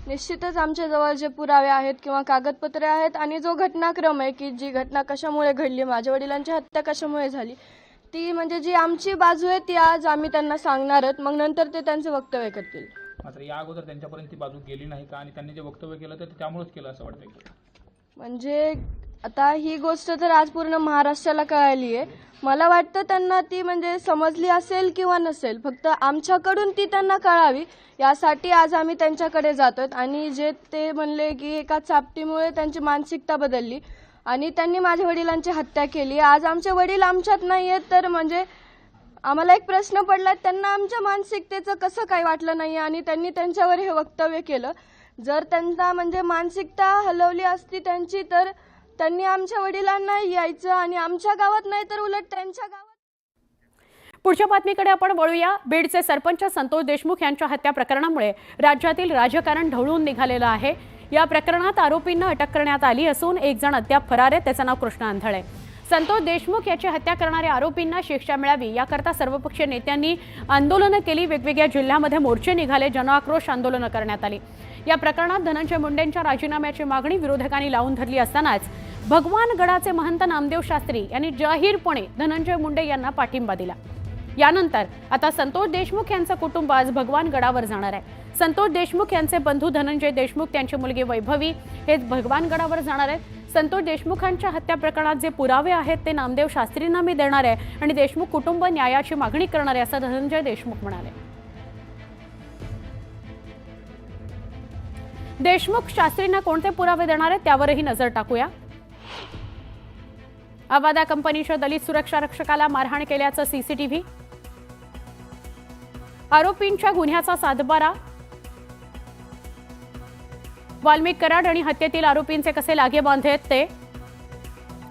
निश्चितच आमच्याजवळ जे पुरावे आहेत किंवा कागदपत्रे आहेत आणि जो घटनाक्रम आहे की जी घटना कशामुळे घडली, माझ्या वडिलांची हत्या कशामुळे झाली, ती म्हणजे जी आमची बाजू आहे ती आज आम्ही त्यांना सांगणार आहोत. मग नंतर ते त्यांचे वक्तव्य करतील. मात्र या अगोदर त्यांच्यापर्यंत ती बाजू गेली नाही का आणि त्यांनी जे वक्तव्य केलं तर ते त्यामुळेच केलं असं वाटतंय का? म्हणजे आता ही गोष्ट तर आज पूर्ण महाराष्ट्राला कळाली आहे. मला वाटतं त्यांना ती म्हणजे समजली असेल किंवा नसेल, फक्त आमच्याकडून ती त्यांना कळावी यासाठी आज आम्ही त्यांच्याकडे जातोय. आणि जे ते म्हणले की एका चापटीमुळे त्यांची मानसिकता बदलली आणि त्यांनी माझ्या वडिलांची हत्या केली. आज आमचे वडील आमच्यात नाही आहेत, तर म्हणजे आम्हाला एक प्रश्न पडलाय, त्यांना आमच्या मानसिकतेचं कसं काही वाटलं नाही आणि त्यांनी त्यांच्यावर हे वक्तव्य केलं. जर त्यांना म्हणजे मानसिकता हलवली असती त्यांची, तर त्यांनी आमच्या वडिलांना यायचं आणि आमच्या गावात नाही तर उलट त्यांच्या गावात. पुढच्या बातमीकडे आपण वळूया. बीडचे सरपंच संतोष देशमुख यांच्या हत्या प्रकरणामुळे राज्यातील राजकारण ढवळून निघालेलं आहे. या प्रकरणात आरोपींना अटक करण्यात आली असून एक जण अद्याप फरार आहे, त्याचं नाव कृष्ण आंधळे. संतोष देशमुख याची हत्या करणाऱ्या आरोपींना शिक्षा मिळावी याकरता सर्वपक्षीय नेत्यांनी आंदोलनं केली. वेगवेगळ्या जिल्ह्यामध्ये मोर्चे निघाले, जनआक्रोश आंदोलनं करण्यात आली. या प्रकरणात धनंजय मुंडेंच्या राजीनाम्याची मागणी विरोधकांनी लावून धरली असतानाच भगवानगडाचे महंत नामदेव शास्त्री यांनी जाहीरपणे धनंजय मुंडे यांना पाठिंबा दिला. यानंतर आता संतोष देशमुख यांचं कुटुंब आज भगवानगडावर जाणार आहे. संतोष देशमुख यांचे बंधू धनंजय देशमुख, त्यांची मुलगी वैभवी हे भगवानगडावर जाणार आहेत. संतोष देशमुखांच्या हत्या प्रकरणात जे पुरावे आहेत ते नामदेव शास्त्रींना मी देणार आहे आणि देशमुख कुटुंब न्यायाची मागणी करणार आहे असं धनंजय देशमुख म्हणाले. देशमुख शास्त्रींना कोणते पुरावे देणार आहेत त्यावरही नजर टाकूया. अवादा कंपनीच्या दलित सुरक्षा रक्षकाला मारहाण केल्याचं सीसीटीव्ही, आरोपींच्या गुन्ह्याचा सातबारा, वाल्मिक कराड आणि हत्येतील आरोपींचे कसे लागेबांधे आहेत ते,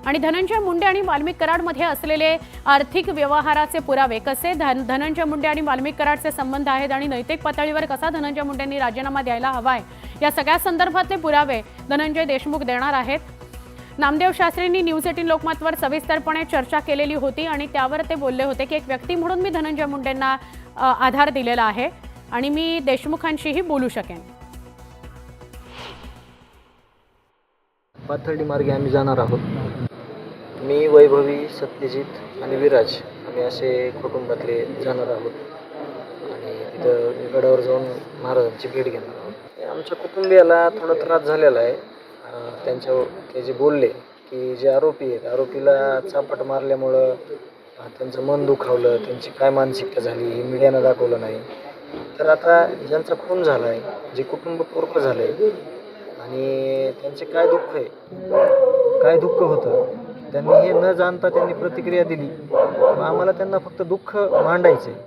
आणि धनंजय मुंडे आणि वाल्मिक कराडमध्ये असलेले आर्थिक व्यवहाराचे पुरावे कसे, धनंजय मुंडे आणि वाल्मिक कराडचे संबंध आहेत आणि नैतिक पातळीवर कसा धनंजय मुंडेंनी राजीनामा द्यायला हवाय या सगळ्या संदर्भातले पुरावे धनंजय देशमुख देणार आहेत. नामदेव शास्त्रींनी न्यूज 18 लोकमतवर सविस्तरपणे चर्चा केलेली होती आणि त्यावर ते बोलले होते की एक व्यक्ती म्हणून मी धनंजय मुंडेंना आधार दिलेला आहे आणि मी देशमुखांशीही बोलू शकेन. पाथर्डी मार्गे आम्ही जाणार आहोत. मी, वैभवी, सत्यजित आणि विराज आम्ही असे कुटुंबातले जाणार आहोत आणि तिथं गडावर जाऊन महाराजांची भेट घेणार आहोत. आमच्या कुटुंबियाला थोडा त्रास झालेला आहे. ते जे बोलले की जे आरोपी आहेत, आरोपीला चापट मारल्यामुळं त्यांचं मन दुखावलं, त्यांची काय मानसिकता झाली हे मीडियानं दाखवलं नाही. तर आता ज्यांचा खून झाला आहे, जे कुटुंब पोरकं झालं आहे आणि त्यांचे काय दुःख आहे, काय दुःख होतं, त्यांनी हे न जाणता त्यांनी प्रतिक्रिया दिली. आम्हाला त्यांना फक्त दुःख मांडायचं आहे.